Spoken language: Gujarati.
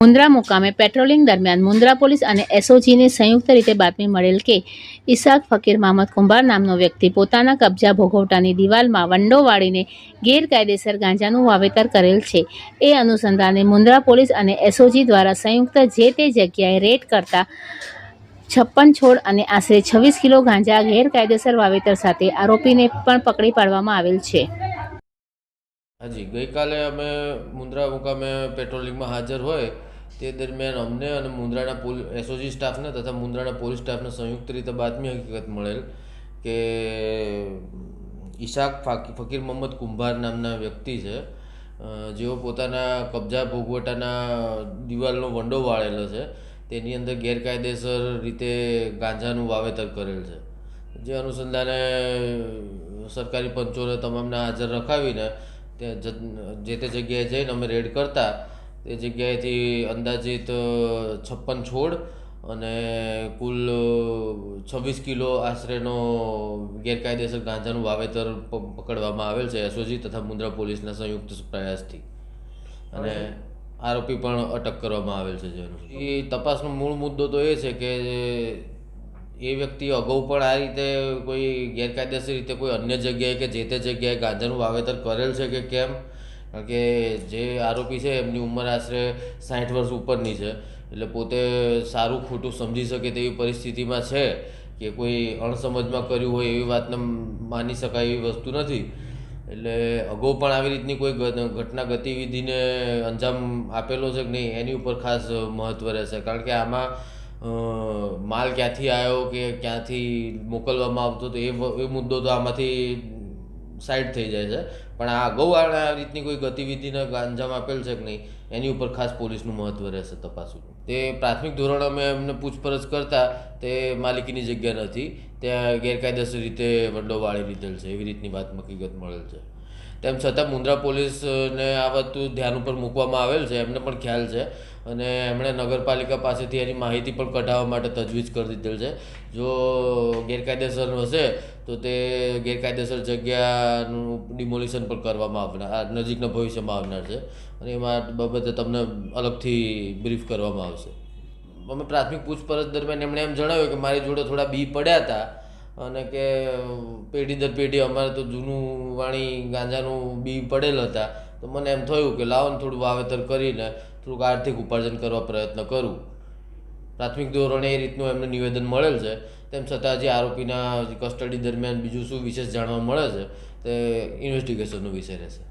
મુન્દ્રા મુકામે પેટ્રોલિંગ દરમિયાન મુન્દ્રા પોલીસ અને એસઓજીને સંયુક્ત રીતે બાતમી મળેલ કે ઇસાક ફકીર મામદ કુંભાર નામનો વ્યક્તિ પોતાના કબજા ભોગવટાની દિવાલમાં વંડો વાળીને ગેરકાયદેસર ગાંજાનું વાવેતર કરેલ છે। એ અનુસંધાને મુન્દ્રા પોલીસ અને એસઓજી દ્વારા સંયુક્ત જે તે જગ્યાએ રેડ કરતા 56 છોડ અને આશરે 26 કિલો ગાંજા ગેરકાયદેસર વાવેતર સાથે આરોપીને પણ પકડી પાડવામાં આવેલ છે। હાજી, ગઈકાલે અમે મુન્દ્રા મુકામે પેટ્રોલિંગમાં હાજર હોય તે દરમિયાન અમને અને મુન્દ્રાના એસઓજી સ્ટાફને તથા મુન્દ્રાના પોલીસ સ્ટાફને સંયુક્ત રીતે બાતમી હકીકત મળેલ કે ઇસાક ફકીર મોહમ્મદ કુંભાર નામના વ્યક્તિ છે, જેઓ પોતાના કબજા ભોગવટાના દિવાલનો વંડો વાળેલો છે, તેની અંદર ગેરકાયદેસર રીતે ગાંજાનું વાવેતર કરેલ છે। જે અનુસંધાને સરકારી પંચોને તમામને હાજર રખાવીને જે તે જગ્યાએ જઈને અમે રેડ કરતા તે જગ્યાએથી અંદાજિત 56 છોડ અને કુલ 26 કિલો આશરેનો ગેરકાયદેસર ગાંજાનું વાવેતર પકડવામાં આવેલ છે એસઓજી તથા મુન્દ્રા પોલીસના સંયુક્ત પ્રયાસથી, અને આરોપી પણ અટક કરવામાં આવેલ છે। જેનું એ તપાસનો મૂળ મુદ્દો તો એ છે કે એ વ્યક્તિ અગાઉ પણ આ રીતે કોઈ ગેરકાયદેસર રીતે કોઈ અન્ય જગ્યાએ કે જે તે જગ્યાએ ગાંજાનું વાવેતર કરેલ છે કે કેમ, કારણ કે જે આરોપી છે એમની ઉંમર આશરે 60 વર્ષ ઉપરની છે, એટલે પોતે સારું ખોટું સમજી શકે તેવી પરિસ્થિતિમાં છે કે કોઈ અણસમજમાં કર્યું હોય એવી વાતને માની શકાય એવી વસ્તુ નથી। એટલે અગાઉ પણ આવી રીતની કોઈ ઘટના ગતિવિધિને અંજામ આપેલો છે કે નહીં એની ઉપર ખાસ મહત્ત્વ રહેશે, કારણ કે આમાં માલ ક્યાંથી આવ્યો કે ક્યાંથી મોકલવામાં આવતો તો એ મુદ્દો તો આમાંથી સાઈડ થઈ જાય છે, પણ આ અગાઉ આ રીતની કોઈ ગતિવિધિને અંજામ આપેલ છે કે નહીં એની ઉપર ખાસ પોલીસનું મહત્ત્વ રહેશે તપાસનું। તે પ્રાથમિક ધોરણે અમે એમને પૂછપરછ કરતા તે માલિકીની જગ્યા નથી, ત્યાં ગેરકાયદેસર રીતે વંડો વાળી લીધેલ છે એવી રીતની વાત હકીકત મળેલ છે। તેમ છતાં મુન્દ્રા પોલીસને આ વસ્તુ ધ્યાન ઉપર મૂકવામાં આવેલ છે, એમને પણ ખ્યાલ છે અને એમણે નગરપાલિકા પાસેથી એની માહિતી પણ કઢાવવા માટે તજવીજ કરી દીધેલ છે। જો ગેરકાયદેસર હશે તો તે ગેરકાયદેસર જગ્યાનું ડિમોલિશન પણ કરવામાં આવનાર નજીકના ભવિષ્યમાં આવનાર છે, અને એમાં બાબતે તમને અલગથી બ્રીફ કરવામાં આવશે। અમે પ્રાથમિક પૂછપરછ દરમિયાન એમણે એમ જણાવ્યું કે મારી જોડે થોડા બી પડ્યા હતા અને કે પેઢી દર પેઢી અમારે તો જૂનું વાણી ગાંજાનું બી પડેલ હતા, તો મને એમ થયું કે લાવો ને થોડું વાવેતર કરીને થોડુંક આર્થિક ઉપાર્જન કરવા પ્રયત્ન કરું। પ્રાથમિક ધોરણે એ રીતનું એમને નિવેદન મળેલ છે। તેમ છતાં જે આરોપીના કસ્ટડી દરમિયાન બીજું શું વિશેષ જાણવા મળે છે તે ઇન્વેસ્ટિગેશનનો વિષય રહેશે।